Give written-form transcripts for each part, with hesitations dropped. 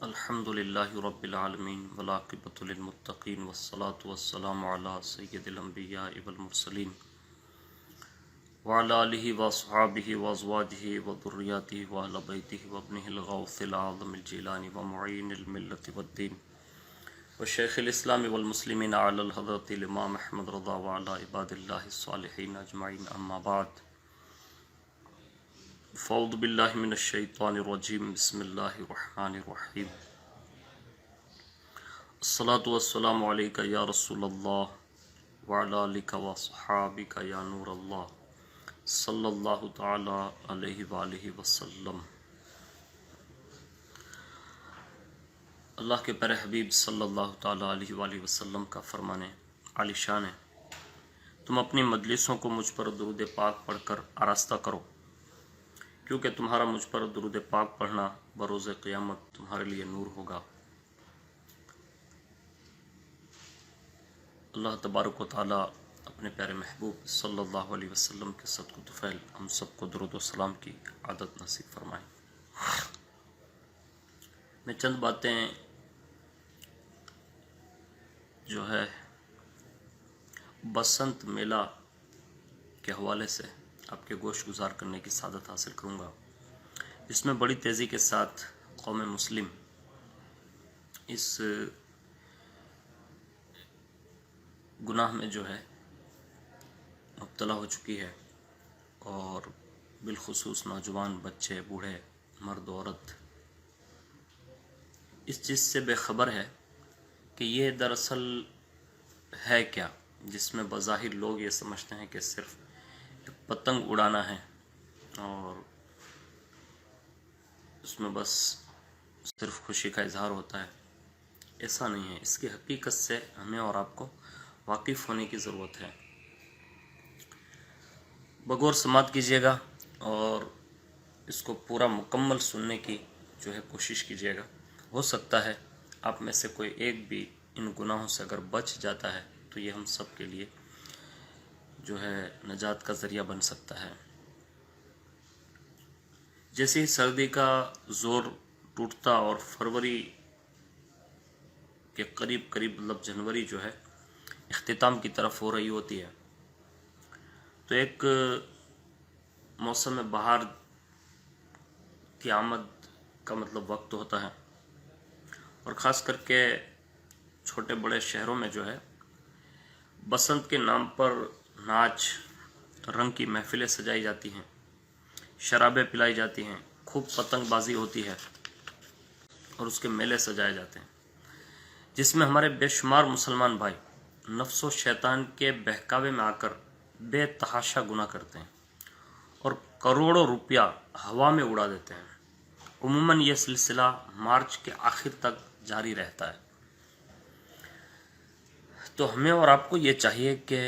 الحمدللہ رب العالمین والعاقبۃ للمتقین والصلاة والسلام علی سید الانبیاء والمرسلین وعلی آلہ واصحابہ وازواجہ وذریاتہ واہل بیتہ وابنہ الغوث العظم الجیلانی ومعین الملت والدین وشیخ الاسلام والمسلمین علی الحضرت الامام احمد رضا وعلی عباد اللہ الصالحین اجمعین اما بعد فاعوذ باللہ من الشیطان الرجیم بسم اللہ الرحمن الرحیم الصلاۃ والسلام علیک یا رسول اللہ وعلی آلک وصحابک یا نور اللہ صلی اللہ تعالی علیہ وآلہ وسلم۔ اللہ کے پیارے حبیب صلی اللہ تعالی علیہ وآلہ وسلم کا فرمان عالی شان ہے، تم اپنی مجلسوں کو مجھ پر درود پاک پڑھ کر آراستہ کرو، کیونکہ تمہارا مجھ پر درود پاک پڑھنا بروز قیامت تمہارے لیے نور ہوگا۔ اللہ تبارک و تعالی اپنے پیارے محبوب صلی اللہ علیہ وسلم کے صدق و طفیل ہم سب کو درود و سلام کی عادت نصیب فرمائیں۔ میں چند باتیں جو ہے بسنت میلہ کے حوالے سے آپ کے گوش گزار کرنے کی سعادت حاصل کروں گا، جس میں بڑی تیزی کے ساتھ قوم مسلم اس گناہ میں جو ہے مبتلا ہو چکی ہے، اور بالخصوص نوجوان، بچے، بوڑھے، مرد، عورت اس چیز سے بے خبر ہے کہ یہ دراصل ہے کیا، جس میں بظاہر لوگ یہ سمجھتے ہیں کہ صرف ایک پتنگ اڑانا ہے اور اس میں بس صرف خوشی کا اظہار ہوتا ہے۔ ایسا نہیں ہے، اس کی حقیقت سے ہمیں اور آپ کو واقف ہونے کی ضرورت ہے۔ بغور سماعت کیجیے گا اور اس کو پورا مکمل سننے کی جو ہے کوشش کیجیے گا۔ ہو سکتا ہے آپ میں سے کوئی ایک بھی ان گناہوں سے اگر بچ جاتا ہے تو یہ ہم سب کے لیے جو ہے نجات کا ذریعہ بن سکتا ہے۔ جیسے ہی سردی کا زور ٹوٹتا اور فروری کے قریب مطلب جنوری جو ہے اختتام کی طرف ہو رہی ہوتی ہے، تو ایک موسم بہار کی آمد کا مطلب وقت ہوتا ہے، اور خاص کر کے چھوٹے بڑے شہروں میں جو ہے بسنت کے نام پر ناچ رنگ کی محفلیں سجائی جاتی ہیں، شرابیں پلائی جاتی ہیں، خوب پتنگ بازی ہوتی ہے اور اس کے میلے سجائے جاتے ہیں، جس میں ہمارے بے شمار مسلمان بھائی نفس و شیطان کے بہکاوے میں آ کر بے تحاشا گناہ کرتے ہیں اور کروڑوں روپیہ ہوا میں اڑا دیتے ہیں۔ عموماً یہ سلسلہ مارچ کے آخر تک جاری رہتا ہے۔ تو ہمیں اور آپ کو یہ چاہیے کہ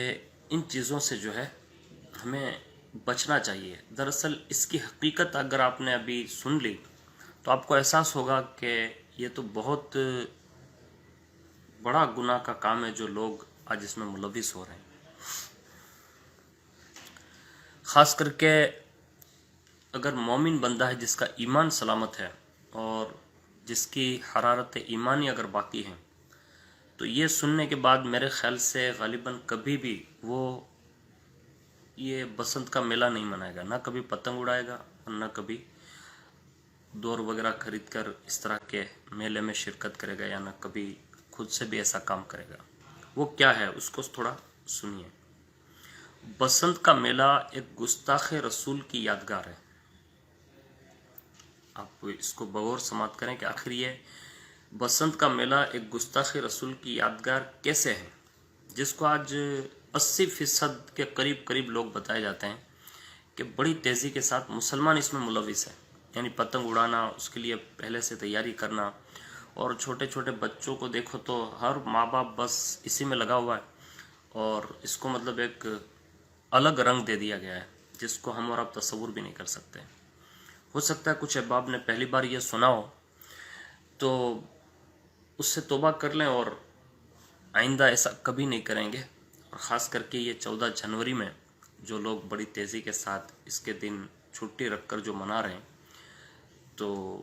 ان چیزوں سے جو ہے ہمیں بچنا چاہیے۔ دراصل اس کی حقیقت اگر آپ نے ابھی سن لی تو آپ کو احساس ہوگا کہ یہ تو بہت بڑا گناہ کا کام ہے جو لوگ آج اس میں ملوث ہو رہے ہیں۔ خاص کر کے اگر مومن بندہ ہے جس کا ایمان سلامت ہے اور جس کی حرارت ایمانی اگر باقی ہے، تو یہ سننے کے بعد میرے خیال سے غالباً کبھی بھی وہ یہ بسنت کا میلہ نہیں منائے گا، نہ کبھی پتنگ اڑائے گا اور نہ کبھی دور وغیرہ خرید کر اس طرح کے میلے میں شرکت کرے گا، یا نہ کبھی خود سے بھی ایسا کام کرے گا۔ وہ کیا ہے اس کو تھوڑا سنیے۔ بسنت کا میلہ ایک گستاخ رسول کی یادگار ہے۔ آپ اس کو بغور سماعت کریں کہ آخر یہ بسنت کا میلہ ایک گستاخ رسول کی یادگار کیسے ہے، جس کو آج 80% کے قریب لوگ بتائے جاتے ہیں کہ بڑی تیزی کے ساتھ مسلمان اس میں ملوث ہے، یعنی پتنگ اڑانا، اس کے لیے پہلے سے تیاری کرنا، اور چھوٹے چھوٹے بچوں کو دیکھو تو ہر ماں باپ بس اسی میں لگا ہوا ہے، اور اس کو مطلب ایک الگ رنگ دے دیا گیا ہے جس کو ہم اور آپ تصور بھی نہیں کر سکتے۔ ہو سکتا ہے کچھ احباب نے پہلی بار یہ سنا ہو تو اس سے توبہ کر لیں اور آئندہ ایسا کبھی نہیں کریں گے۔ اور خاص کر کے یہ 14 جنوری میں جو لوگ بڑی تیزی کے ساتھ اس کے دن چھٹی رکھ کر جو منا رہے ہیں، تو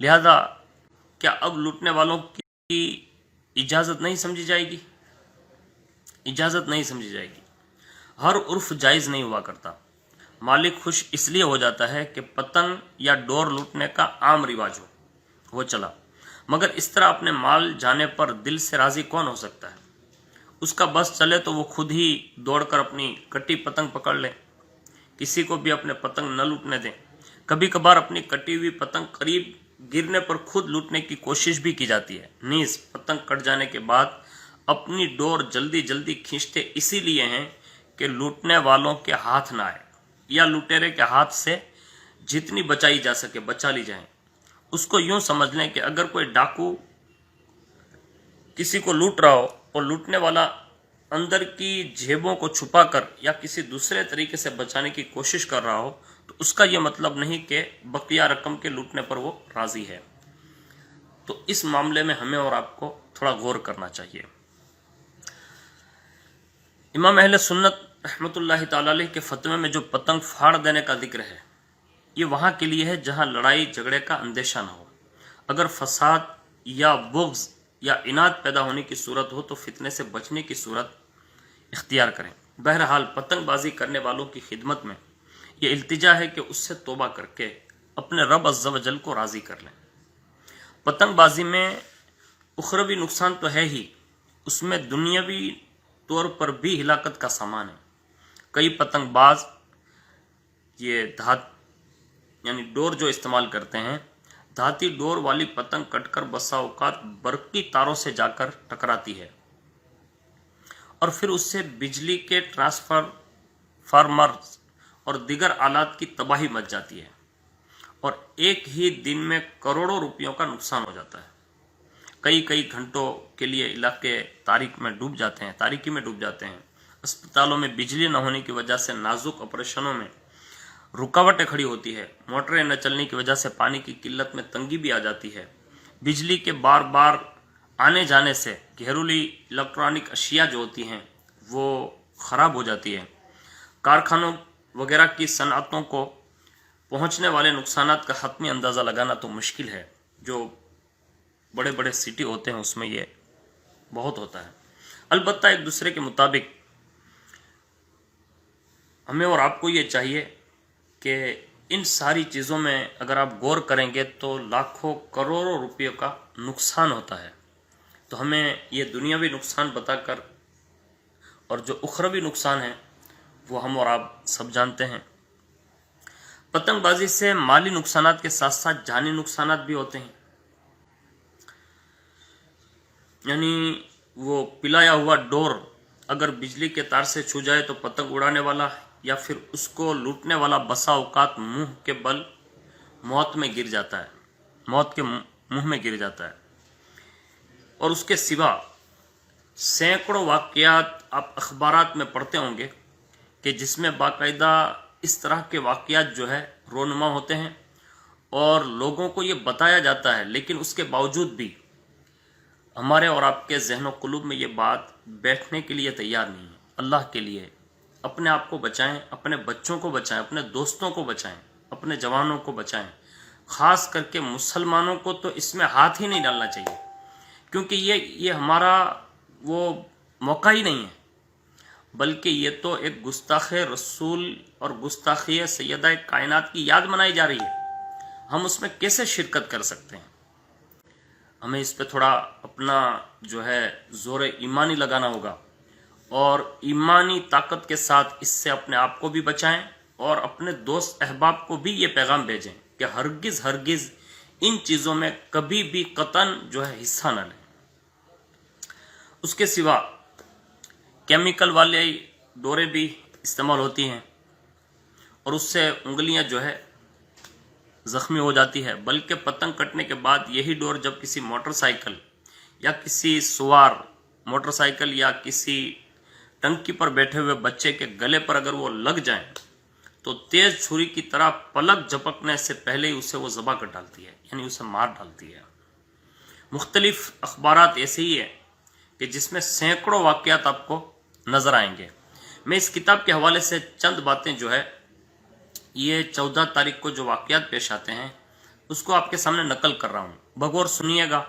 لہذا کیا اب لوٹنے والوں کی اجازت نہیں سمجھی جائے گی؟ اجازت نہیں سمجھی جائے گی۔ ہر عرف جائز نہیں ہوا کرتا۔ مالک خوش اس لیے ہو جاتا ہے کہ پتنگ یا ڈور لوٹنے کا عام رواج ہو، وہ چلا، مگر اس طرح اپنے مال جانے پر دل سے راضی کون ہو سکتا ہے؟ اس کا بس چلے تو وہ خود ہی دوڑ کر اپنی کٹی پتنگ پکڑ لے، کسی کو بھی اپنے پتنگ نہ لوٹنے دیں۔ کبھی کبھار اپنی کٹی ہوئی پتنگ قریب گرنے پر خود لوٹنے کی کوشش بھی کی جاتی ہے۔ نیز پتنگ کٹ جانے کے بعد اپنی ڈور جلدی جلدی کھینچتے اسی لیے ہیں کہ لوٹنے والوں کے ہاتھ نہ آئے، یا لٹیرے کے ہاتھ سے جتنی بچائی جا سکے بچا لی جائیں۔ اس کو یوں سمجھ لیں کہ اگر کوئی ڈاکو کسی کو لوٹ رہا ہو اور لوٹنے والا اندر کی جیبوں کو چھپا کر یا کسی دوسرے طریقے سے بچانے کی کوشش کر رہا ہو، تو اس کا یہ مطلب نہیں کہ بقیہ رقم کے لوٹنے پر وہ راضی ہے۔ تو اس معاملے میں ہمیں اور آپ کو تھوڑا غور کرنا چاہیے۔ امام اہل سنت رحمۃ اللہ تعالی علیہ کے فتوے میں جو پتنگ پھاڑ دینے کا ذکر ہے، یہ وہاں کے لیے ہے جہاں لڑائی جھگڑے کا اندیشہ نہ ہو۔ اگر فساد یا بغض یا عناد پیدا ہونے کی صورت ہو تو فتنے سے بچنے کی صورت اختیار کریں۔ بہرحال پتنگ بازی کرنے والوں کی خدمت میں یہ التجا ہے کہ اس سے توبہ کر کے اپنے رب عز و جل کو راضی کر لیں۔ پتنگ بازی میں اخروی نقصان تو ہے ہی، اس میں دنیاوی طور پر بھی ہلاکت کا سامان ہے۔ کئی پتنگ باز یہ یعنی ڈور جو استعمال کرتے ہیں، دھاتی ڈور والی پتنگ کٹ کر بسا اوقات برقی تاروں سے جا کر ٹکراتی ہے اور پھر اس سے بجلی کے ٹرانسفارمرز اور دیگر آلات کی تباہی مچ جاتی ہے اور ایک ہی دن میں کروڑوں روپیوں کا نقصان ہو جاتا ہے۔ کئی گھنٹوں کے لیے علاقے تاریکی میں ڈوب جاتے ہیں۔ اسپتالوں میں بجلی نہ ہونے کی وجہ سے نازک آپریشنوں میں رکاوٹیں کھڑی ہوتی ہے۔ موٹریں نہ چلنے کی وجہ سے پانی کی قلت میں تنگی بھی آ جاتی ہے۔ بجلی کے بار بار آنے جانے سے گھریلو الیکٹرانک اشیاء جو ہوتی ہیں وہ خراب ہو جاتی ہے۔ کارخانوں وغیرہ کی صنعتوں کو پہنچنے والے نقصانات کا حتمی اندازہ لگانا تو مشکل ہے۔ جو بڑے بڑے سٹی ہوتے ہیں اس میں یہ بہت ہوتا ہے۔ البتہ ایک دوسرے کے مطابق ہمیں اور آپ کو یہ چاہیے کہ ان ساری چیزوں میں اگر آپ غور کریں گے تو لاکھوں کروڑوں روپیوں کا نقصان ہوتا ہے۔ تو ہمیں یہ دنیاوی نقصان بتا کر اور جو اخروی نقصان ہے وہ ہم اور آپ سب جانتے ہیں۔ پتنگ بازی سے مالی نقصانات کے ساتھ ساتھ جانی نقصانات بھی ہوتے ہیں۔ یعنی وہ پلایا ہوا ڈور اگر بجلی کے تار سے چھو جائے تو پتنگ اڑانے والا یا پھر اس کو لوٹنے والا بسا اوقات منہ کے بل موت میں گر جاتا ہے۔ اور اس کے سوا سینکڑوں واقعات آپ اخبارات میں پڑھتے ہوں گے کہ جس میں باقاعدہ اس طرح کے واقعات جو ہے رونما ہوتے ہیں اور لوگوں کو یہ بتایا جاتا ہے، لیکن اس کے باوجود بھی ہمارے اور آپ کے ذہن و قلوب میں یہ بات بیٹھنے کے لیے تیار نہیں ہے۔ اللہ کے لیے اپنے آپ کو بچائیں، اپنے بچوں کو بچائیں، اپنے دوستوں کو بچائیں، اپنے جوانوں کو بچائیں۔ خاص کر کے مسلمانوں کو تو اس میں ہاتھ ہی نہیں ڈالنا چاہیے، کیونکہ یہ ہمارا وہ موقع ہی نہیں ہے، بلکہ یہ تو ایک گستاخ رسول اور گستاخی سیدہ کائنات کی یاد منائی جا رہی ہے۔ ہم اس میں کیسے شرکت کر سکتے ہیں؟ ہمیں اس پہ تھوڑا اپنا جو ہے زور ایمانی لگانا ہوگا اور ایمانی طاقت کے ساتھ اس سے اپنے آپ کو بھی بچائیں اور اپنے دوست احباب کو بھی یہ پیغام بھیجیں کہ ہرگز ان چیزوں میں کبھی بھی قطعاً جو ہے حصہ نہ لیں۔ اس کے سوا کیمیکل والے ڈوریں بھی استعمال ہوتی ہیں اور اس سے انگلیاں جو ہے زخمی ہو جاتی ہے، بلکہ پتنگ کٹنے کے بعد یہی ڈور جب کسی موٹر سائیکل یا کسی سوار موٹر سائیکل یا کسی ٹنکی پر بیٹھے ہوئے بچے کے گلے پر اگر وہ لگ جائیں تو تیز چھری کی طرح پلک جھپکنے سے پہلے ہی اسے وہ ذبح کر ڈالتی ہے، یعنی اسے مار ڈالتی ہے۔ مختلف اخبارات ایسے ہی ہیں کہ جس میں سینکڑوں واقعات آپ کو نظر آئیں گے۔ میں اس کتاب کے حوالے سے چند باتیں جو ہے یہ 14 تاریخ کو جو واقعات پیش آتے ہیں اس کو آپ کے سامنے نقل کر رہا ہوں، بغور سنیے گا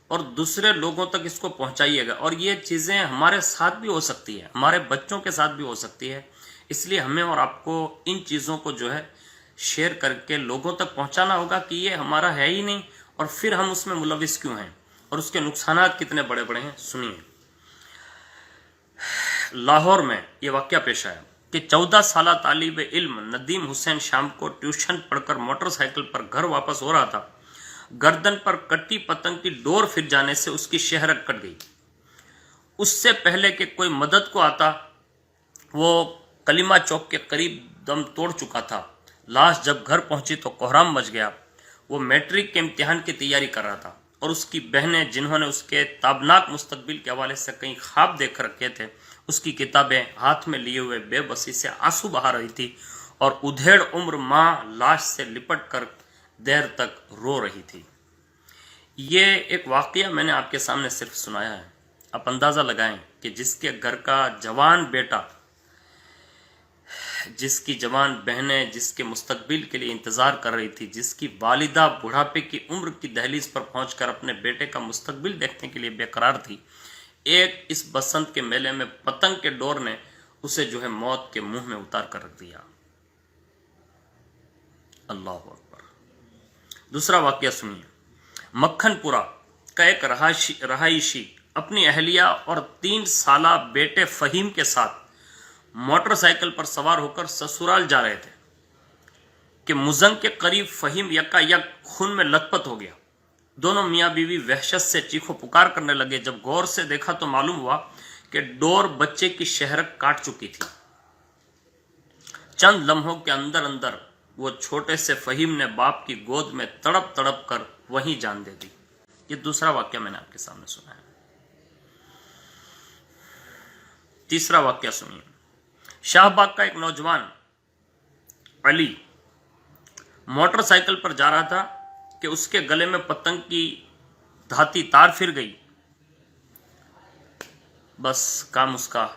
اور دوسرے لوگوں تک اس کو پہنچائیے گا. اور یہ چیزیں ہمارے ساتھ بھی ہو سکتی ہے، ہمارے بچوں کے ساتھ بھی ہو سکتی ہے، اس لیے ہمیں اور آپ کو ان چیزوں کو جو ہے شیئر کر کے لوگوں تک پہنچانا ہوگا کہ یہ ہمارا ہے ہی نہیں اور پھر ہم اس میں ملوث کیوں ہیں اور اس کے نقصانات کتنے بڑے بڑے ہیں. سنیے. لاہور میں یہ واقعہ پیش آیا کہ 14 سالہ طالب علم ندیم حسین شام کو ٹیوشن پڑھ کر موٹر سائیکل پر گھر واپس ہو رہا تھا. گردن پر کٹی پتنگ کی ڈور پھر جانے سے اس کی شہرک کٹ گئی. اس سے پہلے کہ کوئی مدد کو آتا وہ کلمہ چوک کے قریب دم توڑ چکا تھا. لاش جب گھر پہنچی تو کوہرام مچ گیا. وہ میٹرک کے امتحان کی تیاری کر رہا تھا اور اس کی بہنیں جنہوں نے اس کے تابناک مستقبل کے حوالے سے کئی خواب دیکھ رکھے تھے، اس کی کتابیں ہاتھ میں لیے ہوئے بے بسی سے آنسو بہا رہی تھی اور ادھیڑ عمر ماں لاش سے لپٹ کر دیر تک رو رہی تھی. یہ ایک واقعہ میں نے آپ کے سامنے صرف سنایا ہے. آپ اندازہ لگائیں کہ جس کے گھر کا جوان بیٹا، جس کی جوان بہنیں جس کے مستقبل کے لیے انتظار کر رہی تھی، جس کی والدہ بڑھاپے کی عمر کی دہلیز پر پہنچ کر اپنے بیٹے کا مستقبل دیکھنے کے لیے بے قرار تھی، ایک اس بسنت کے میلے میں پتنگ کے ڈور نے اسے جو ہے موت کے منہ میں اتار کر رکھ دیا. اللہ اکبر. دوسرا واقعہ سنیے. مکھن پورہ کا ایک رہائشی اپنی اہلیہ اور 3 سالہ بیٹے فہیم کے ساتھ موٹر سائیکل پر سوار ہو کر سسرال جا رہے تھے کہ مزنگ کے قریب فہیم یکا یک خون میں لت پت ہو گیا. دونوں میاں بیوی وحشت سے چیخو پکار کرنے لگے. جب غور سے دیکھا تو معلوم ہوا کہ ڈور بچے کی شہرک کاٹ چکی تھی. چند لمحوں کے اندر اندر وہ چھوٹے سے فہیم نے باپ کی گود میں تڑپ تڑپ کر وہیں جان دے دی. یہ دوسرا واقعہ میں نے آپ کے سامنے سنا ہے. تیسرا واقعہ سنیے. شاہ باغ کا ایک نوجوان علی موٹر سائیکل پر جا رہا تھا کہ اس کے گلے میں پتنگ کی دھاتی تار پھر گئی. بس کام اس کا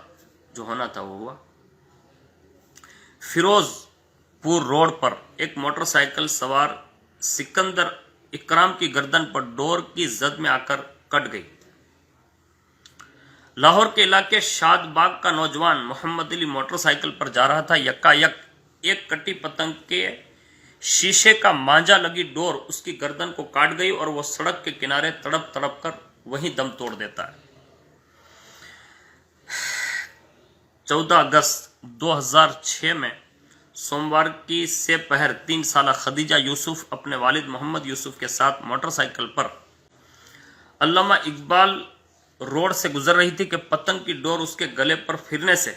جو ہونا تھا وہ ہوا. فیروز پور روڈ پر ایک موٹر سائیکل سوار سکندر اکرام کی گردن پر ڈور کی زد میں آ کر کٹ گئی. لاہور کے علاقے شاد باغ کا نوجوان محمد علی موٹر سائیکل پر جا رہا تھا. یکا یک ایک کٹی پتنگ کے شیشے کا مانجا لگی ڈور اس کی گردن کو کاٹ گئی اور وہ سڑک کے کنارے تڑپ تڑپ کر وہیں دم توڑ دیتا ہے. 14 اگست 2006 میں سوموار کی سے پہر 3 سالہ خدیجہ یوسف اپنے والد محمد یوسف کے ساتھ موٹر سائیکل پر علامہ اقبال روڈ سے گزر رہی تھی کہ پتنگ کی ڈور اس کے گلے پر پھرنے سے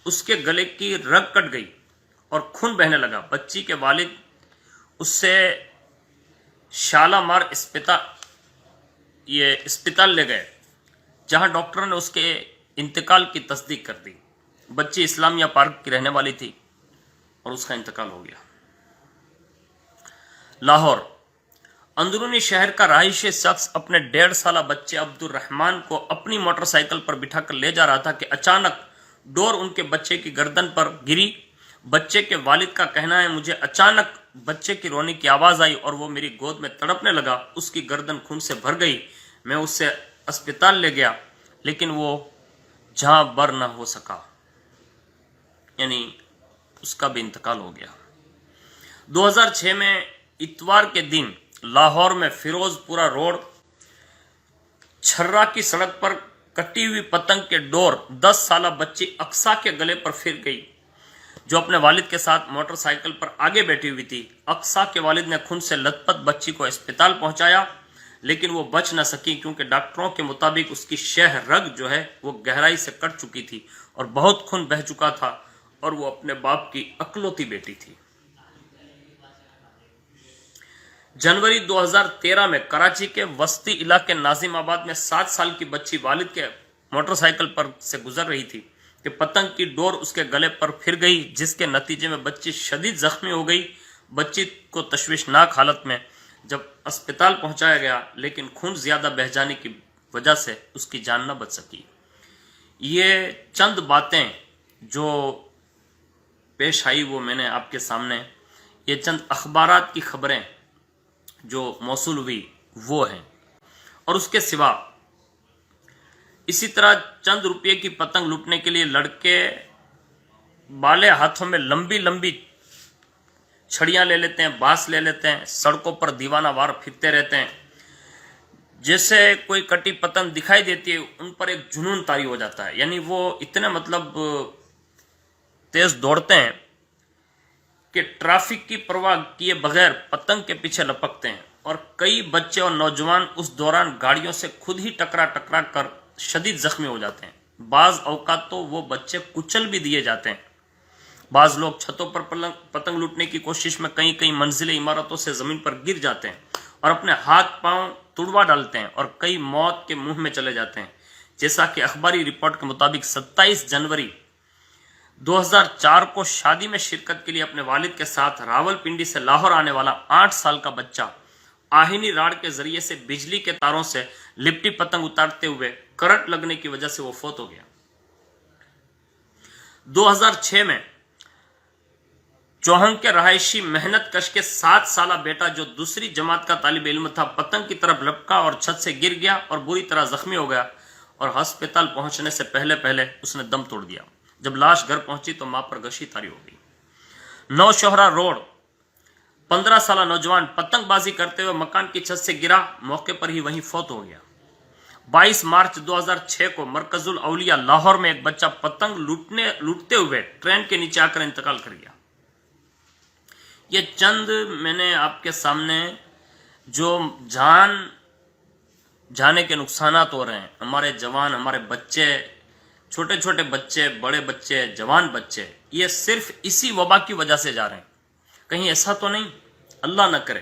اس کے گلے کی رگ کٹ گئی اور خون بہنے لگا. بچی کے والد اس سے شالامار اسپتال لے گئے جہاں ڈاکٹروں نے اس کے انتقال کی تصدیق کر دی. بچی اسلامیہ پارک کی رہنے والی تھی اور اس کا انتقال ہو گیا. لاہور اندرونی شہر کا رہائشی شخص اپنے 1.5 سالہ بچے عبد الرحمان کو اپنی موٹر سائیکل پر بٹھا کر لے جا رہا تھا کہ اچانک ڈور ان کے بچے کی گردن پر گری. بچے کے والد کا کہنا ہے مجھے اچانک بچے کی رونے کی آواز آئی اور وہ میری گود میں تڑپنے لگا. اس کی گردن خون سے بھر گئی. میں اسے اسپتال لے گیا لیکن وہ جہاں بر نہ ہو سکا، یعنی اس کا بھی انتقال ہو گیا. 2006 میں اتوار کے دن لاہور میں فیروز پورہ روڈ چھرا کی سڑک پر کٹی ہوئی پتنگ کے ڈور 10 سالہ بچی اقصا کے گلے پر پھر گئی جو اپنے والد کے ساتھ موٹر سائیکل پر آگے بیٹھی ہوئی تھی. اقصا کے والد نے خون سے لت پت بچی کو اسپتال پہنچایا لیکن وہ بچ نہ سکی کیونکہ ڈاکٹروں کے مطابق اس کی شہ رگ جو ہے وہ گہرائی سے کٹ چکی تھی اور بہت خون بہہ چکا تھا اور وہ اپنے باپ کی اکلوتی بیٹی تھی. جنوری 2013 میں کراچی کے وسطی علاقے ناظم آباد میں 7 سال کی بچی والد کے موٹر سائیکل پر سے گزر رہی تھی کہ پتنگ کی ڈور اس کے گلے پر پھر گئی جس کے نتیجے میں بچی شدید زخمی ہو گئی. بچی کو تشویشناک حالت میں جب اسپتال پہنچایا گیا لیکن خون زیادہ بہہ جانے کی وجہ سے اس کی جان نہ بچ سکی. یہ چند باتیں جو پیش آئی وہ میں نے آپ کے سامنے، یہ چند اخبارات کی خبریں جو موصول ہوئی وہ ہیں. اور اس کے سوا اسی طرح چند روپے کی پتنگ لوٹنے کے لیے لڑکے بالے ہاتھوں میں لمبی لمبی چھڑیاں لے لیتے ہیں، بانس لے لیتے ہیں، سڑکوں پر دیوانہ وار پھرتے رہتے ہیں. جیسے کوئی کٹی پتنگ دکھائی دیتی ہے ان پر ایک جنون طاری ہو جاتا ہے. یعنی وہ اتنے تیز دوڑتے ہیں کہ ٹریفک کی پرواہ کیے بغیر پتنگ کے پیچھے لپکتے ہیں. اور کئی بچے اور نوجوان اس دوران گاڑیوں سے خود ہی ٹکرا کر شدید زخمی ہو جاتے ہیں. بعض اوقات تو وہ بچے کچل بھی دیے جاتے ہیں. بعض لوگ چھتوں پر پتنگ لوٹنے کی کوشش میں کئی منزلیں عمارتوں سے زمین پر گر جاتے ہیں اور اپنے ہاتھ پاؤں تڑوا ڈالتے ہیں اور کئی موت کے منہ میں چلے جاتے ہیں. جیسا کہ اخباری رپورٹ کے مطابق 27 جنوری 2004 کو شادی میں شرکت کے لیے اپنے والد کے ساتھ راول پنڈی سے لاہور آنے والا 8 سال کا بچہ آہنی راڑ کے ذریعے سے بجلی کے تاروں سے لپٹی پتنگ اتارتے ہوئے کرنٹ لگنے کی وجہ سے وہ فوت ہو گیا. 2006 میں چوہنگ کے رہائشی محنت کش کے 7 سالہ بیٹا جو دوسری جماعت کا طالب علم تھا پتنگ کی طرف لپکا اور چھت سے گر گیا اور بری طرح زخمی ہو گیا اور ہسپتال پہنچنے سے پہلے اس نے دم توڑ دیا. جب لاش گھر پہنچی تو ماں پر غشی طاری ہو گئی. نوشہرہ روڈ 15 سالہ نوجوان پتنگ بازی کرتے ہوئے مکان کی چھت سے گرا، موقع پر ہی وہیں فوت ہو گیا. 22 مارچ 2006 کو مرکز الاولیاء لاہور میں ایک بچہ پتنگ لوٹتے ہوئے ٹرین کے نیچے آ کر انتقال کر گیا. یہ چند میں نے آپ کے سامنے جو جانے کے نقصانات ہو رہے ہیں. ہمارے جوان، ہمارے بچے، چھوٹے چھوٹے بچے، بڑے بچے، جوان بچے، یہ صرف اسی وبا کی وجہ سے جا رہے ہیں. کہیں ایسا تو نہیں، اللہ نہ کرے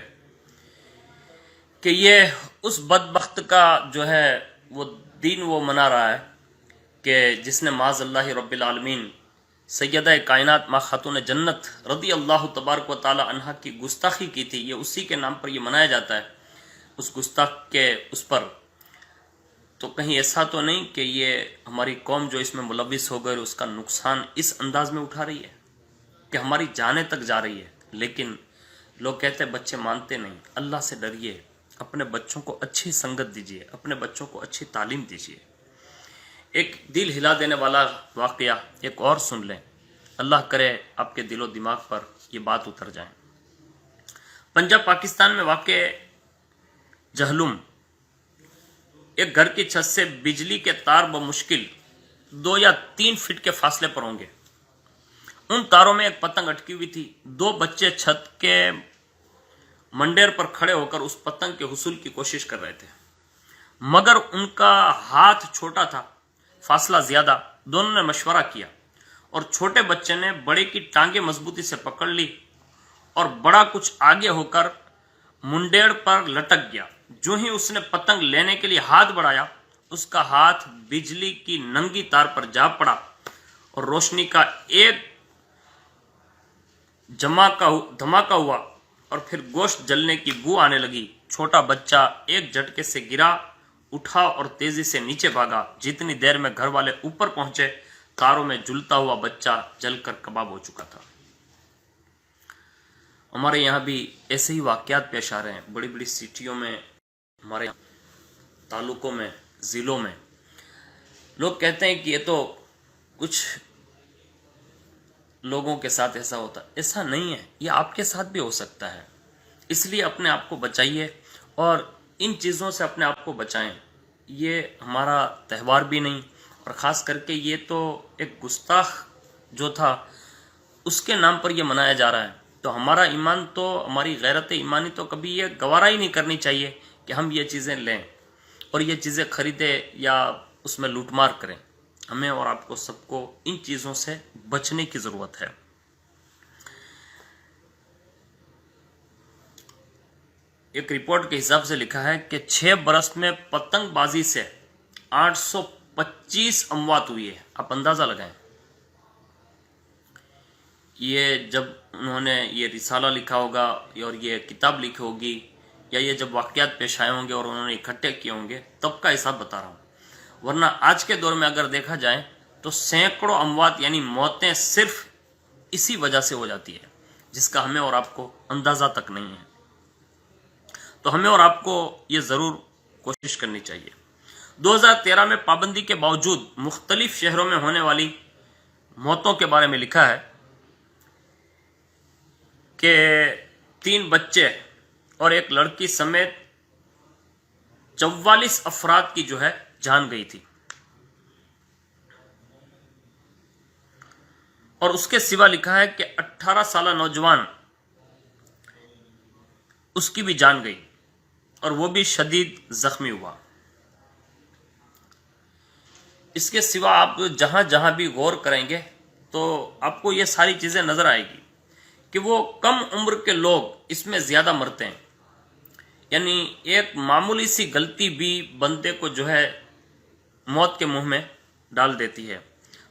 کہ یہ اس بدبخت کا جو ہے وہ دین وہ منا رہا ہے کہ جس نے معاذ اللہ رب العالمین سیدہ کائنات ماں خاتون جنت رضی اللہ تبارک و تعالی عنہا کی گستاخی کی تھی. یہ اسی کے نام پر یہ منایا جاتا ہے، اس گستاخ کے اس پر. تو کہیں ایسا تو نہیں کہ یہ ہماری قوم جو اس میں ملوث ہو گئی اس کا نقصان اس انداز میں اٹھا رہی ہے کہ ہماری جانیں تک جا رہی ہے. لیکن لوگ کہتے ہیں بچے مانتے نہیں. اللہ سے ڈریے، اپنے بچوں کو اچھی سنگت دیجیے، اپنے بچوں کو اچھی تعلیم دیجیے. ایک دل ہلا دینے والا واقعہ ایک اور سن لیں، اللہ کرے آپ کے دل و دماغ پر یہ بات اتر جائیں. پنجاب پاکستان میں واقع جہلم ایک گھر کی چھت سے بجلی کے تار بمشکل 2 یا 3 فٹ کے فاصلے پر ہوں گے. ان تاروں میں ایک پتنگ اٹکی ہوئی تھی. 2 بچے چھت کے منڈیر پر کھڑے ہو کر اس پتنگ کے حصول کی کوشش کر رہے تھے، مگر ان کا ہاتھ چھوٹا تھا، فاصلہ زیادہ. دونوں نے مشورہ کیا اور چھوٹے بچے نے بڑے کی ٹانگیں مضبوطی سے پکڑ لی اور بڑا کچھ آگے ہو کر منڈیڑ پر لٹک گیا. جو ہی اس نے پتنگ لینے کے لیے ہاتھ بڑھایا اس کا ہاتھ بجلی کی ننگی تار پر جا پڑا اور روشنی کا ایک دھماکہ ہوا اور پھر گوشت جلنے کی بو آنے لگی. چھوٹا بچہ ایک جھٹکے سے گرا، اٹھا اور تیزی سے نیچے بھاگا. جتنی دیر میں گھر والے اوپر پہنچے تاروں میں جلتا ہوا بچہ جل کر کباب ہو چکا تھا. ہمارے یہاں بھی ایسے ہی واقعات پیش آ رہے ہیں. بڑی بڑی سٹیوں میں، ہمارے تعلقوں میں، ضلعوں میں لوگ کہتے ہیں کہ یہ تو کچھ لوگوں کے ساتھ ایسا ہوتا. ایسا نہیں ہے، یہ آپ کے ساتھ بھی ہو سکتا ہے. اس لیے اپنے آپ کو بچائیے اور ان چیزوں سے اپنے آپ کو بچائیں. یہ ہمارا تہوار بھی نہیں، اور خاص کر کے یہ تو ایک گستاخ جو تھا اس کے نام پر یہ منایا جا رہا ہے. تو ہمارا ایمان تو، ہماری غیرت ایمانی تو کبھی یہ گوارا ہی نہیں کرنی چاہیے کہ ہم یہ چیزیں لیں اور یہ چیزیں خریدیں یا اس میں لوٹ مار کریں. ہمیں اور آپ کو سب کو ان چیزوں سے بچنے کی ضرورت ہے. ایک رپورٹ کے حساب سے لکھا ہے کہ 6 برس میں پتنگ بازی سے 825 اموات ہوئی ہے. آپ اندازہ لگائیں. یہ جب انہوں نے یہ رسالہ لکھا ہوگا اور یہ کتاب لکھی ہوگی یا یہ جب واقعات پیش آئے ہوں گے اور انہوں نے اکٹھے کیے ہوں گے تب کا حساب بتا رہا ہوں. ورنہ آج کے دور میں اگر دیکھا جائے تو سینکڑوں اموات یعنی موتیں صرف اسی وجہ سے ہو جاتی ہے جس کا ہمیں اور آپ کو اندازہ تک نہیں ہے. تو ہمیں اور آپ کو یہ ضرور کوشش کرنی چاہیے۔ 2013 میں پابندی کے باوجود مختلف شہروں میں ہونے والی موتوں کے بارے میں لکھا ہے کہ 3 بچے اور ایک لڑکی سمیت 44 افراد کی جان گئی تھی، اور اس کے سوا لکھا ہے کہ 18 سالہ نوجوان اس کی بھی جان گئی اور وہ بھی شدید زخمی ہوا۔ اس کے سوا آپ جہاں جہاں بھی غور کریں گے تو آپ کو یہ ساری چیزیں نظر آئے گی کہ وہ کم عمر کے لوگ اس میں زیادہ مرتے ہیں، یعنی ایک معمولی سی غلطی بھی بندے کو موت کے منہ میں ڈال دیتی ہے۔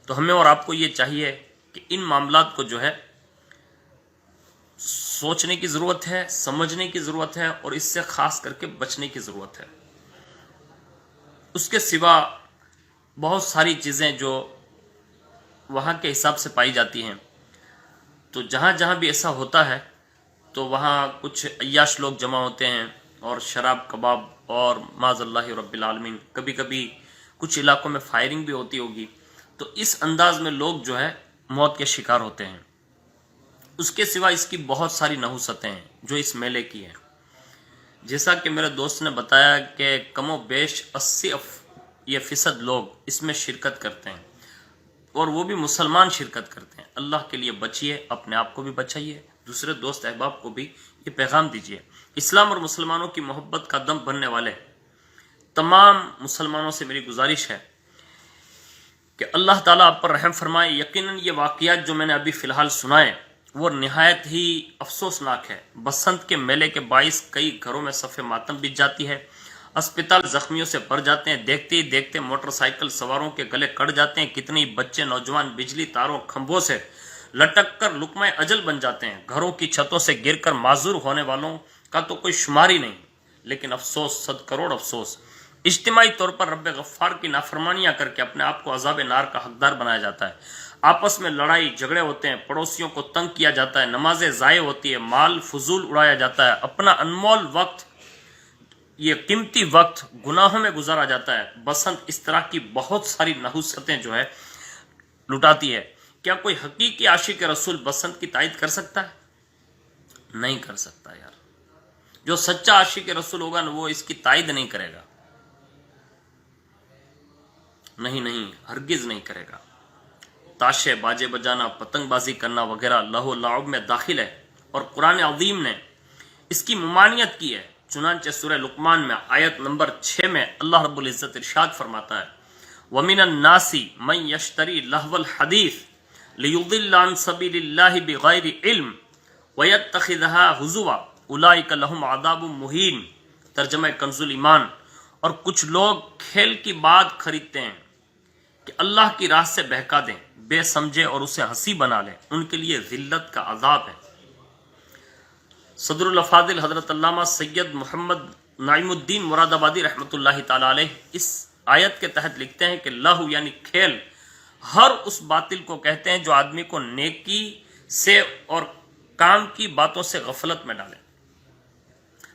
تو ہمیں اور آپ کو یہ چاہیے کہ ان معاملات کو سوچنے کی ضرورت ہے، سمجھنے کی ضرورت ہے، اور اس سے خاص کر کے بچنے کی ضرورت ہے۔ اس کے سوا بہت ساری چیزیں جو وہاں کے حساب سے پائی جاتی ہیں، تو جہاں جہاں بھی ایسا ہوتا ہے تو وہاں کچھ عیاش لوگ جمع ہوتے ہیں اور شراب کباب اور معاذ اللہ رب العالمین کبھی کبھی کچھ علاقوں میں فائرنگ بھی ہوتی ہوگی، تو اس انداز میں لوگ موت کے شکار ہوتے ہیں۔ اس کے سوا اس کی بہت ساری نحوستیں ہیں جو اس میلے کی ہیں، جیسا کہ میرے دوست نے بتایا کہ کم و بیش 80% لوگ اس میں شرکت کرتے ہیں، اور وہ بھی مسلمان شرکت کرتے ہیں۔ اللہ کے لیے بچیے، اپنے آپ کو بھی بچائیے، دوسرے دوست احباب کو بھی یہ پیغام دیجیے۔ اسلام اور مسلمانوں کی محبت کا دم بننے والے تمام مسلمانوں سے میری گزارش ہے کہ اللہ تعالیٰ آپ پر رحم فرمائے۔ یقیناً یہ واقعات جو میں نے ابھی فی الحال سنائے وہ نہایت ہی افسوسناک ہے۔ بسنت کے میلے کے باعث کئی گھروں میں صف ماتم بچ جاتی ہے، اسپتال زخمیوں سے بھر جاتے ہیں، دیکھتے ہی دیکھتے موٹر سائیکل سواروں کے گلے کٹ جاتے ہیں، کتنے بچے نوجوان بجلی تاروں کھمبوں سے لٹک کر لقمہ اجل بن جاتے ہیں، گھروں کی چھتوں سے گر کر معذور ہونے والوں کا تو کوئی شمار ہی نہیں۔ لیکن افسوس، 100 کروڑ افسوس، اجتماعی طور پر رب غفار کی نافرمانیاں کر کے اپنے آپ کو عذاب نار کا حقدار بنایا جاتا ہے۔ آپس میں لڑائی جھگڑے ہوتے ہیں، پڑوسیوں کو تنگ کیا جاتا ہے، نمازیں ضائع ہوتی ہے، مال فضول اڑایا جاتا ہے، اپنا انمول وقت، یہ قیمتی وقت گناہوں میں گزارا جاتا ہے۔ بسنت اس طرح کی بہت ساری نحوستیں لٹاتی ہے۔ کیا کوئی حقیقی عاشق رسول بسنت کی تائید کر سکتا ہے؟ نہیں کر سکتا یار۔ جو سچا عاشق رسول ہوگا نا وہ اس کی تائید نہیں کرے گا، نہیں، ہرگز نہیں کرے گا۔ تاشے باجے بجانا، پتنگ بازی کرنا وغیرہ لہو و لعب میں داخل ہے، اور قرآن عظیم نے اس کی ممانعت کی ہے۔ چنانچہ سورہ لقمان میں آیت نمبر 6 میں اللہ رب العزت ارشاد فرماتا ہے وَمِنَ النَّاسِ مَن يَشْتَرِي لَهْوَ الْحَدِيثِ لِيُضِلَّ عَن سَبِيلِ اللَّهِ بِغَيْرِ عِلْمٍ وَيَتَّخِذَهَا هُزُوًا أُولَٰئِكَ لَهُمْ عَذَابٌ مُّهِينٌ۔ ترجمہ کنز ایمان۔ اور کچھ لوگ کھیل کی بات خریدتے ہیں کہ اللہ کی راہ سے بہکا دیں، بے سمجھے اور اسے ہنسی بنا لیں، ان کے لیے ذلت کا عذاب ہے۔ صدر الافاضل حضرت علامہ سید محمد نعیم الدین مراد آبادی رحمۃ اللہ تعالی علیہ اس آیت کے تحت لکھتے ہیں کہ لہو یعنی کھیل ہر اس باطل کو کہتے ہیں جو آدمی کو نیکی سے اور کام کی باتوں سے غفلت میں ڈالے۔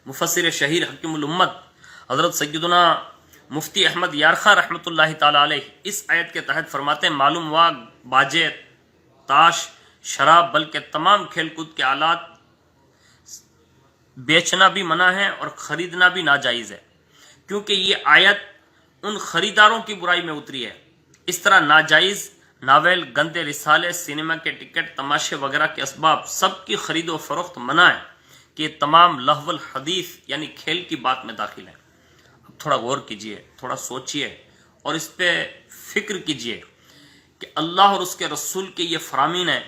مفسر شہیر حکیم الامت حضرت سیدنا مفتی احمد یارخان رحمۃ اللہ تعالی علیہ اس آیت کے تحت فرماتے ہیں معلوم ہوا باجے، تاش، شراب بلکہ تمام کھیل کود کے آلات بیچنا بھی منع ہے اور خریدنا بھی ناجائز ہے، کیونکہ یہ آیت ان خریداروں کی برائی میں اتری ہے۔ اس طرح ناجائز ناول، گندے رسالے، سینما کے ٹکٹ، تماشے وغیرہ کے اسباب سب کی خرید و فروخت منع ہے کہ یہ تمام لہو الحدیث یعنی کھیل کی بات میں داخل ہیں۔ اب تھوڑا غور کیجئے، تھوڑا سوچئے اور اس پہ فکر کیجئے کہ اللہ اور اس کے رسول کے یہ فرامین ہیں،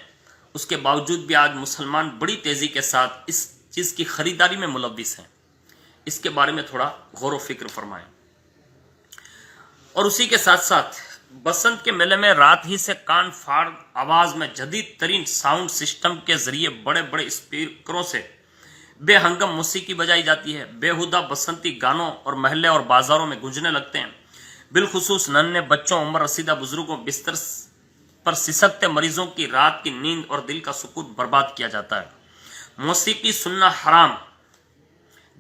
اس کے باوجود بھی آج مسلمان بڑی تیزی کے ساتھ اس چیز کی خریداری میں ملوث ہیں۔ اس کے بارے میں تھوڑا غور و فکر فرمائیں۔ اور اسی کے ساتھ ساتھ بسنت کے میلے میں رات ہی سے کان پھاڑ آواز میں جدید ترین ساؤنڈ سسٹم کے ذریعے بڑے بڑے اسپیکروں سے بے ہنگم موسیقی بجائی جاتی ہے، بےہودہ بسنتی گانوں اور محلے اور بازاروں میں گونجنے لگتے ہیں۔ بالخصوص ننھے بچوں، عمر رسیدہ بزرگوں، بستر پر سسکتے مریضوں کی رات کی نیند اور دل کا سکون برباد کیا جاتا ہے۔ موسیقی سننا حرام،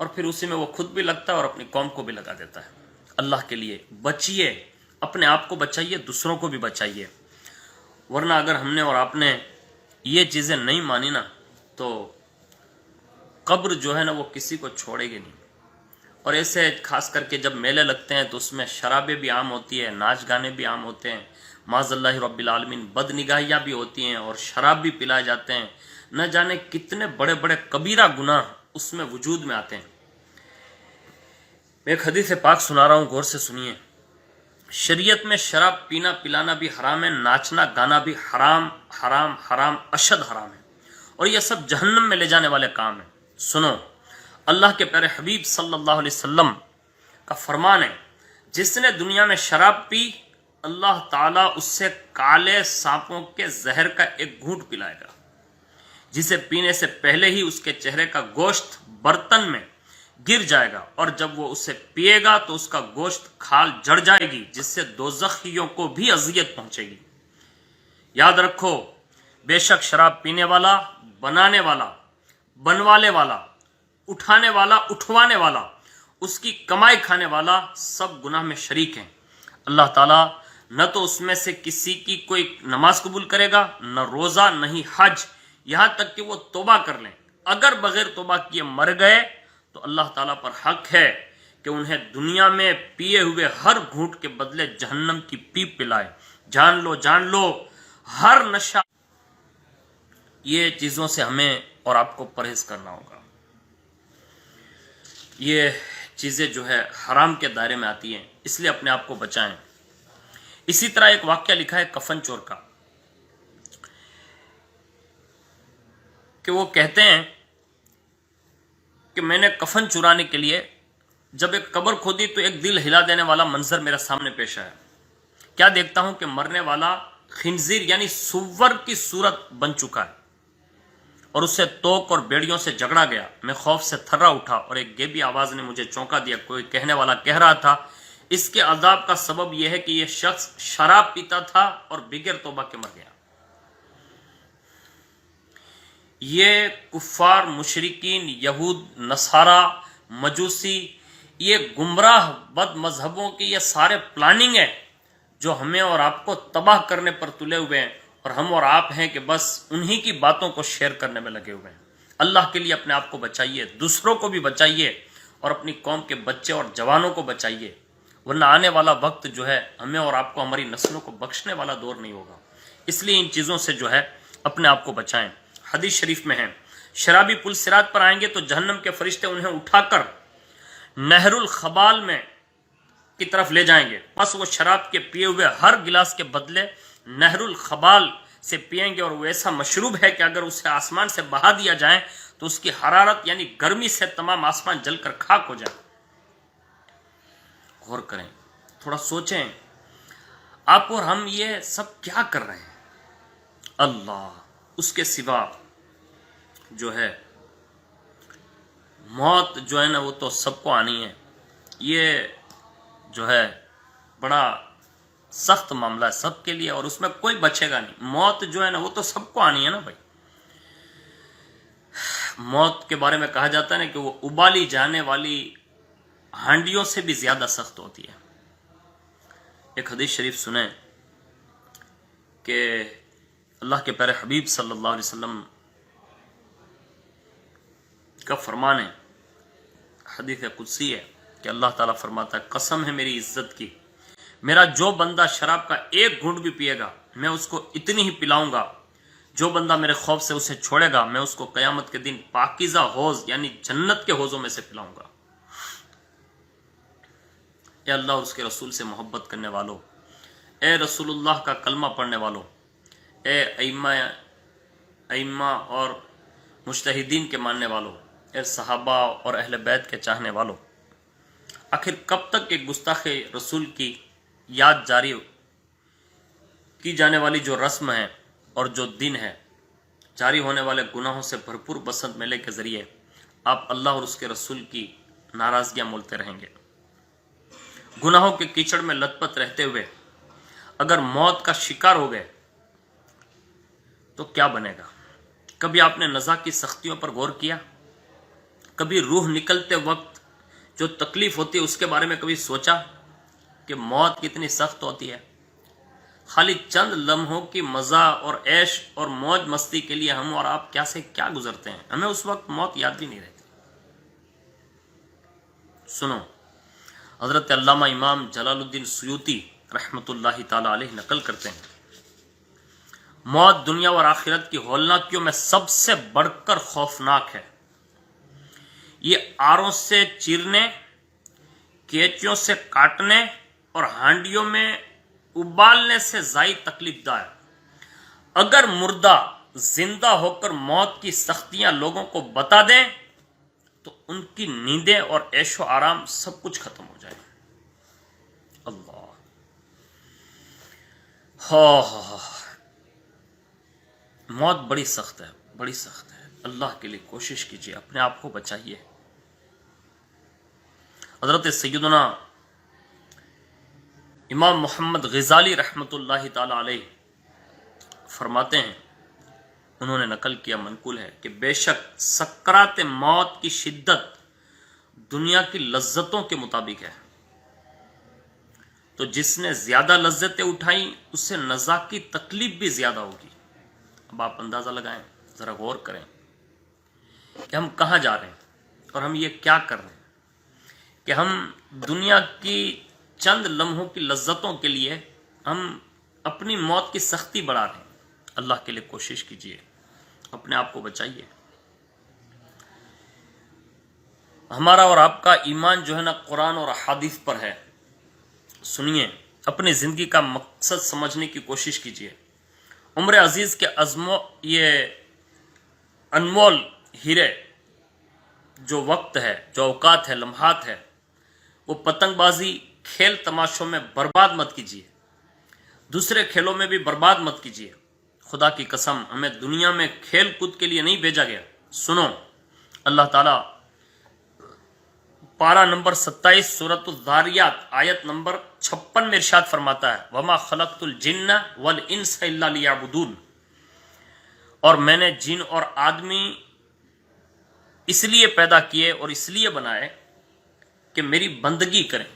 اور پھر اسی میں وہ خود بھی لگتا ہے اور اپنی قوم کو بھی لگا دیتا ہے۔ اللہ کے لیے بچیے، اپنے آپ کو بچائیے، دوسروں کو بھی بچائیے، ورنہ اگر ہم نے اور آپ نے یہ چیزیں نہیں مانی نا تو قبر جو ہے نا وہ کسی کو چھوڑے گی نہیں۔ اور ایسے خاص کر کے جب میلے لگتے ہیں تو اس میں شرابیں بھی عام ہوتی ہے، ناچ گانے بھی عام ہوتے ہیں، معاذ اللہ رب العالمین بد نگاہیاں بھی ہوتی ہیں اور شراب بھی پلائے جاتے ہیں، نہ جانے کتنے بڑے بڑے کبیرہ گناہ اس میں وجود میں آتے ہیں۔ میں ایک حدیث پاک سنا رہا ہوں، غور سے سنیے۔ شریعت میں شراب پینا پلانا بھی حرام ہے، ناچنا گانا بھی حرام حرام حرام اشد حرام ہے، اور یہ سب جہنم میں لے جانے والے کام ہیں۔ سنو، اللہ کے پیارے حبیب صلی اللہ علیہ وسلم کا فرمان ہے، جس نے دنیا میں شراب پی اللہ تعالیٰ اس سے کالے سانپوں کے زہر کا ایک گھونٹ پلائے گا، جسے پینے سے پہلے ہی اس کے چہرے کا گوشت برتن میں گر جائے گا، اور جب وہ اسے پیے گا تو اس کا گوشت کھال جڑ جائے گی، جس سے دوزخیوں کو بھی اذیت پہنچے گی۔ یاد رکھو، بے شک شراب پینے والا، بنانے والا، بنوانے والا، اٹھانے والا، اٹھوانے والا، اس کی کمائی کھانے والا سب گناہ میں شریک ہیں۔ اللہ تعالیٰ نہ تو اس میں سے کسی کی کوئی نماز قبول کرے گا، نہ روزہ، نہ ہی حج، یہاں تک کہ وہ توبہ کر لیں۔ اگر بغیر توبہ کیے مر گئے تو اللہ تعالیٰ پر حق ہے کہ انہیں دنیا میں پیے ہوئے ہر گھونٹ کے بدلے جہنم کی پیپ پلائے۔ جان لو، جان لو، ہر نشہ، یہ چیزوں سے ہمیں اور آپ کو پرہیز کرنا ہوگا۔ یہ چیزیں جو ہے حرام کے دائرے میں آتی ہیں، اس لیے اپنے آپ کو بچائیں۔ اسی طرح ایک واقعہ لکھا ہے کفن چور کا، کہ وہ کہتے ہیں کہ میں نے کفن چرانے کے لیے جب ایک قبر کھودی تو ایک دل ہلا دینے والا منظر میرے سامنے پیش آیا۔ کیا دیکھتا ہوں کہ مرنے والا خنزیر یعنی سور کی صورت بن چکا ہے، اور اس سے توک اور بیڑیوں سے جھگڑا گیا۔ میں خوف سے تھرا اٹھا اور ایک گیبی آواز نے مجھے چونکا دیا۔ کوئی کہنے والا کہہ رہا تھا، اس کے عذاب کا سبب یہ ہے کہ یہ شخص شراب پیتا تھا اور بغیر توبہ کے مر گیا۔ یہ کفار، مشرکین، یہود، نصارہ، مجوسی، یہ گمراہ بد مذہبوں کی یہ سارے پلاننگ ہے جو ہمیں اور آپ کو تباہ کرنے پر تلے ہوئے ہیں، اور ہم اور آپ ہیں کہ بس انہی کی باتوں کو شیئر کرنے میں لگے ہوئے ہیں۔ اللہ کے لیے اپنے آپ کو بچائیے، دوسروں کو بھی بچائیے، اور اپنی قوم کے بچے اور جوانوں کو بچائیے، ورنہ آنے والا وقت جو ہے ہمیں اور آپ کو، ہماری نسلوں کو بخشنے والا دور نہیں ہوگا۔ اس لیے ان چیزوں سے جو ہے اپنے آپ کو بچائیں۔ حدیث شریف میں ہے، شرابی پل صراط پر آئیں گے تو جہنم کے فرشتے انہیں اٹھا کر نہر الخبال میں کی طرف لے جائیں گے، پس وہ شراب کے پیے ہوئے ہر گلاس کے بدلے نہر الخبال سے پئیں گے، اور وہ ایسا مشروب ہے کہ اگر اسے آسمان سے بہا دیا جائے تو اس کی حرارت یعنی گرمی سے تمام آسمان جل کر خاک ہو جائے۔ غور کریں، تھوڑا سوچیں، آپ اور ہم یہ سب کیا کر رہے ہیں؟ اللہ، اس کے سوا جو ہے موت جو ہے نا وہ تو سب کو آنی ہے۔ یہ جو ہے بڑا سخت معاملہ ہے سب کے لیے، اور اس میں کوئی بچے گا نہیں۔ موت جو ہے نا وہ تو سب کو آنی ہے نا بھائی۔ موت کے بارے میں کہا جاتا ہے نا کہ وہ ابالی جانے والی ہانڈیوں سے بھی زیادہ سخت ہوتی ہے۔ ایک حدیث شریف سنیں کہ اللہ کے پیارے حبیب صلی اللہ علیہ وسلم کا فرمان ہے، حدیث قدسی ہے، کہ اللہ تعالیٰ فرماتا ہے، قسم ہے میری عزت کی، میرا جو بندہ شراب کا ایک گھونٹ بھی پیے گا میں اس کو اتنی ہی پلاؤں گا، جو بندہ میرے خوف سے اسے چھوڑے گا میں اس کو قیامت کے دن پاکیزہ حوض یعنی جنت کے حوضوں میں سے پلاؤں گا۔ اے اللہ اور اس کے رسول سے محبت کرنے والوں، اے رسول اللہ کا کلمہ پڑھنے والوں، اے ائمہ اور مجتہدین کے ماننے والوں، اے صحابہ اور اہل بیت کے چاہنے والوں، آخر کب تک ایک گستاخ رسول کی یاد جاری کی جانے والی جو رسم ہے اور جو دن ہے، جاری ہونے والے گناہوں سے بھرپور بسنت میلے کے ذریعے آپ اللہ اور اس کے رسول کی ناراضگیاں مولتے رہیں گے؟ گناہوں کے کیچڑ میں لت پت رہتے ہوئے اگر موت کا شکار ہو گئے تو کیا بنے گا؟ کبھی آپ نے نزا کی سختیوں پر غور کیا؟ کبھی روح نکلتے وقت جو تکلیف ہوتی ہے اس کے بارے میں کبھی سوچا کہ موت کتنی سخت ہوتی ہے؟ خالی چند لمحوں کی مزہ اور عیش اور موج مستی کے لیے ہم اور آپ کیا گزرتے ہیں، ہمیں اس وقت موت یاد بھی نہیں رہتی۔ سنو، حضرت علامہ امام جلال الدین سیوطی رحمۃ اللہ تعالی علیہ نقل کرتے ہیں، موت دنیا اور آخرت کی ہولناکیوں میں سب سے بڑھ کر خوفناک ہے۔ یہ آروں سے چیرنے، کیچوں سے کاٹنے اور ہانڈیوں میں ابالنے سے زائد تکلیف دہ ہے۔ اگر مردہ زندہ ہو کر موت کی سختیاں لوگوں کو بتا دیں تو ان کی نیندیں اور عیش و آرام سب کچھ ختم ہو جائے۔ اللہ ہاں، موت بڑی سخت ہے، بڑی سخت ہے۔ اللہ کے لیے کوشش کیجیے، اپنے آپ کو بچائیے۔ حضرت سیدنا امام محمد غزالی رحمۃ اللہ تعالی علیہ فرماتے ہیں، انہوں نے نقل کیا، منقول ہے کہ بے شک سکرات موت کی شدت دنیا کی لذتوں کے مطابق ہے، تو جس نے زیادہ لذتیں اٹھائیں اسے نزا کی تکلیف بھی زیادہ ہوگی۔ اب آپ اندازہ لگائیں، ذرا غور کریں کہ ہم کہاں جا رہے ہیں اور ہم یہ کیا کر رہے ہیں کہ ہم دنیا کی چند لمحوں کی لذتوں کے لیے ہم اپنی موت کی سختی بڑھا رہے ہیں۔ اللہ کے لیے کوشش کیجیے، اپنے آپ کو بچائیے۔ ہمارا اور آپ کا ایمان جو ہے نا قرآن اور احادیث پر ہے۔ سنیے، اپنی زندگی کا مقصد سمجھنے کی کوشش کیجیے۔ عمر عزیز کے یہ انمول ہیرے جو وقت ہے، جو اوقات ہے، لمحات ہے، وہ پتنگ بازی، کھیل تماشوں میں برباد مت کیجیے، دوسرے کھیلوں میں بھی برباد مت کیجیے۔ خدا کی قسم، ہمیں دنیا میں کھیل کود کے لیے نہیں بھیجا گیا۔ سنو، اللہ تعالیٰ پارہ نمبر 27 سورۃ الذاریات آیت نمبر 56 میں ارشاد فرماتا ہے، وَمَا خَلَقْتُ الْجِنَّ وَالْإِنسَ إِلَّا لِيَعْبُدُونَ، اور میں نے جن اور آدمی اس لیے پیدا کیے اور اس لیے بنائے کہ میری بندگی کریں۔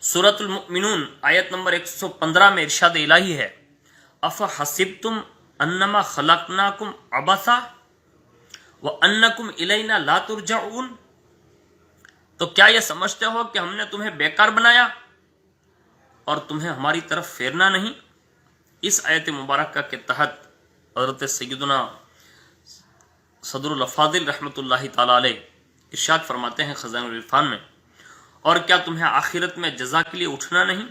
سورۃ المؤمنون آیت نمبر 115 میں ارشاد الہی ہے، أَفَحَسِبْتُمْ أَنَّمَا خَلَقْنَاكُمْ عَبَثًا وَأَنَّكُمْ إِلَيْنَا لَا تُرْجَعُونَ، تو کیا یہ سمجھتے ہو کہ ہم نے تمہیں بیکار بنایا اور تمہیں ہماری طرف پھیرنا نہیں؟ اس آیت مبارکہ کے تحت حضرت سیدنا صدر الافاضل رحمۃ اللہ تعالی علیہ ارشاد فرماتے ہیں خزائن العرفان میں، اور کیا تمہیں آخرت میں جزا کے لیے اٹھنا نہیں،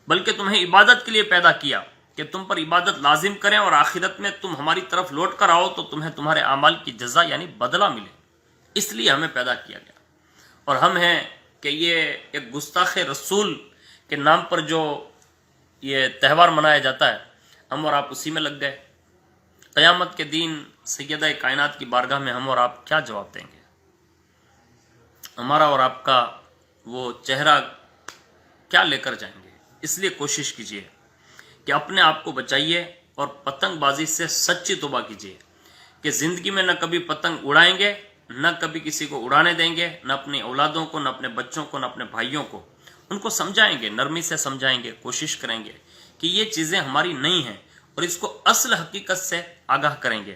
بلکہ تمہیں عبادت کے لیے پیدا کیا کہ تم پر عبادت لازم کریں، اور آخرت میں تم ہماری طرف لوٹ کر آؤ تو تمہیں تمہارے اعمال کی جزا یعنی بدلہ ملے۔ اس لیے ہمیں پیدا کیا گیا، اور ہم ہیں کہ یہ ایک گستاخ رسول کے نام پر جو یہ تہوار منایا جاتا ہے، ہم اور آپ اسی میں لگ گئے۔ قیامت کے دن سیدہ کائنات کی بارگاہ میں ہم اور آپ کیا جواب دیں گے؟ ہمارا اور آپ کا وہ چہرہ کیا لے کر جائیں گے؟ اس لیے کوشش کیجیے کہ اپنے آپ کو بچائیے اور پتنگ بازی سے سچی توبہ کیجیے کہ زندگی میں نہ کبھی پتنگ اڑائیں گے، نہ کبھی کسی کو اڑانے دیں گے، نہ اپنی اولادوں کو، نہ اپنے بچوں کو، نہ اپنے بھائیوں کو۔ ان کو سمجھائیں گے، نرمی سے سمجھائیں گے، کوشش کریں گے کہ یہ چیزیں ہماری نہیں ہیں، اور اس کو اصل حقیقت سے آگاہ کریں گے۔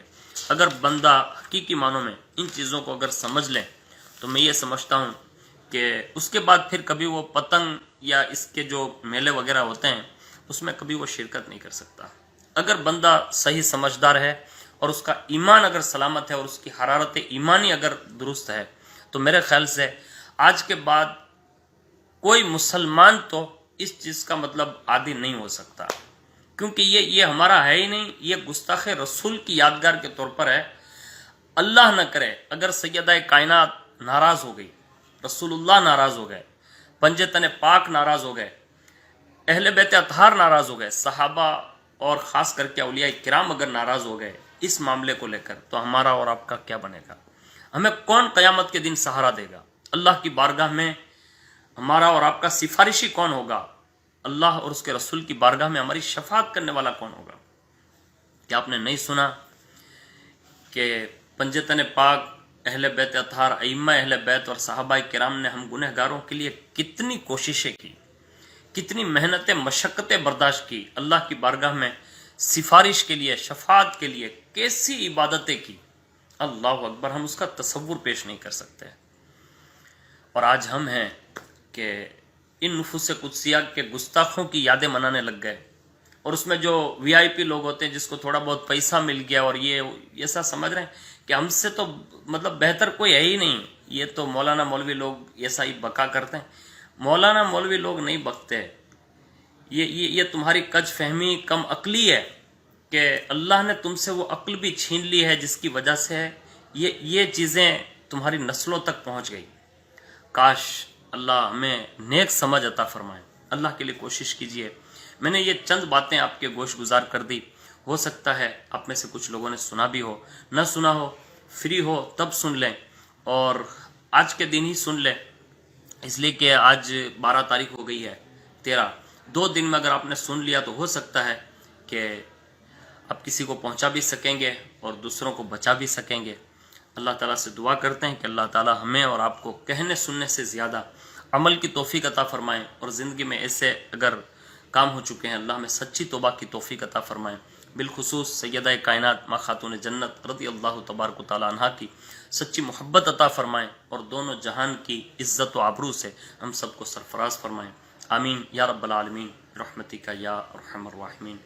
اگر بندہ حقیقی معنوں میں ان چیزوں کو اگر سمجھ لیں تو میں یہ سمجھتا ہوں کہ اس کے بعد پھر کبھی وہ پتنگ یا اس کے جو میلے وغیرہ ہوتے ہیں اس میں کبھی وہ شرکت نہیں کر سکتا۔ اگر بندہ صحیح سمجھدار ہے اور اس کا ایمان اگر سلامت ہے اور اس کی حرارت ایمانی اگر درست ہے تو میرے خیال سے آج کے بعد کوئی مسلمان تو اس چیز کا مطلب عادی نہیں ہو سکتا، کیونکہ یہ ہمارا ہے ہی نہیں، یہ گستاخ رسول کی یادگار کے طور پر ہے۔ اللہ نہ کرے اگر سیدہ کائنات ناراض ہو گئی، رسول اللہ ناراض ہو گئے، پنجے تن پاک ناراض ہو گئے، اہل بیت اطہار ناراض ہو گئے، صحابہ اور خاص کر کے اولیاء کرام اگر ناراض ہو گئے اس معاملے کو لے کر، تو ہمارا اور آپ کا کیا بنے گا؟ ہمیں کون قیامت کے دن سہارا دے گا؟ اللہ کی بارگاہ میں ہمارا اور آپ کا سفارشی کون ہوگا؟ اللہ اور اس کے رسول کی بارگاہ میں ہماری شفاعت کرنے والا کون ہوگا؟ کیا آپ نے نہیں سنا کہ پنجے تن پاک اہل بیت اطہار، ائمہ اہل بیت اور صحابہ کرام نے ہم گنہگاروں کے لیے کتنی کوششیں کی، کتنی محنتیں مشقتیں برداشت کی، اللہ کی بارگاہ میں سفارش کے لیے، شفاعت کے لیے کیسی عبادتیں کی، اللہ اکبر، ہم اس کا تصور پیش نہیں کر سکتے۔ اور آج ہم ہیں کہ ان نفوس قدسیہ کے گستاخوں کی یادیں منانے لگ گئے، اور اس میں جو وی آئی پی لوگ ہوتے ہیں جس کو تھوڑا بہت پیسہ مل گیا اور یہ ایسا سمجھ رہے ہیں کہ ہم سے تو مطلب بہتر کوئی ہے ہی نہیں، یہ تو مولانا مولوی لوگ ایسا ہی بکا کرتے ہیں۔ مولانا مولوی لوگ نہیں بکتے، یہ تمہاری کج فہمی، کم عقلی ہے کہ اللہ نے تم سے وہ عقل بھی چھین لی ہے جس کی وجہ سے یہ چیزیں تمہاری نسلوں تک پہنچ گئی۔ کاش اللہ ہمیں نیک سمجھ عطا فرمائے۔ اللہ کے لیے کوشش کیجئے۔ میں نے یہ چند باتیں آپ کے گوش گزار کر دی، ہو سکتا ہے آپ میں سے کچھ لوگوں نے سنا بھی ہو، نہ سنا ہو، فری ہو تب سن لیں، اور آج کے دن ہی سن لیں، اس لیے کہ آج 12 تاریخ ہو گئی ہے، 13، 2 دن میں اگر آپ نے سن لیا تو ہو سکتا ہے کہ آپ کسی کو پہنچا بھی سکیں گے اور دوسروں کو بچا بھی سکیں گے۔ اللہ تعالیٰ سے دعا کرتے ہیں کہ اللہ تعالیٰ ہمیں اور آپ کو کہنے سننے سے زیادہ عمل کی توفیق عطا فرمائیں، اور زندگی میں ایسے اگر کام ہو چکے ہیں اللہ ہمیں سچی توبہ کی توفیق عطا فرمائیں۔ بالخصوص سیدہ کائنات ماں خاتون جنت رضی اللہ تبارک و تعالیٰ عنہا کی سچی محبت عطا فرمائیں، اور دونوں جہان کی عزت و آبرو سے ہم سب کو سرفراز فرمائیں۔ آمین یا رب العالمین، رحمتک یا ارحم الراحمین۔